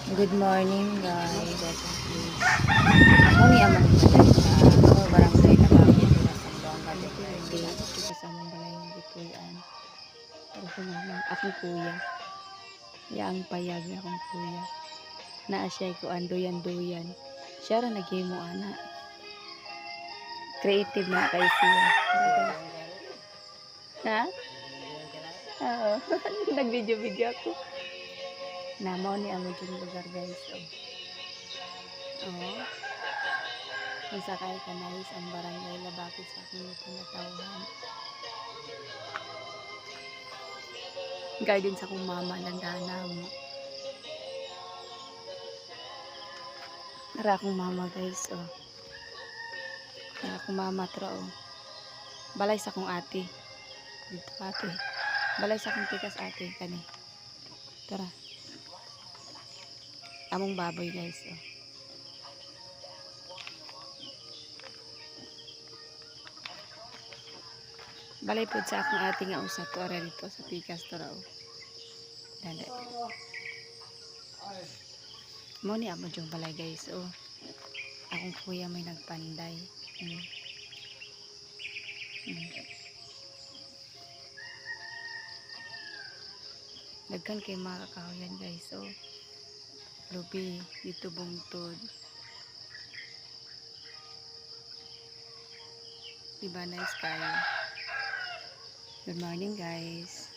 Good morning guys. Ako ni amang balay sa barangay na kami sa Sambonga de Verde. Ito sa amang balay ng Gipuyan. Pero sa mama, akong kuya. Yang payag na akong kuya. Naa siya ko andoyan-doyan. Siya ra naghimo ana. Creative na kay siya. Ha? Oo. Nag-video-video ako. Namaw ni ang yung lugar guys. Oh. Kung sakay ka na ang barangay labakit sa aking itong natauhan. Guidance akong mama landana mo. Ara akong mama guys. Oh. Ara akong mama tro. Oh. Balay sa akong ate. Dito ate. Balay sa akong tikas ate kani. Tara. Among baboy guys. Oh. Balay po sa akong ate nga usa to ara dito sa tikas to raw. Dada. Mo ni amo jung balay guys. Oh. Akong kuya may nagpanday. Dagkan kay mga kakahuyan guys. So, lubi, dito bungtod. Diba nice kayo? Good morning guys.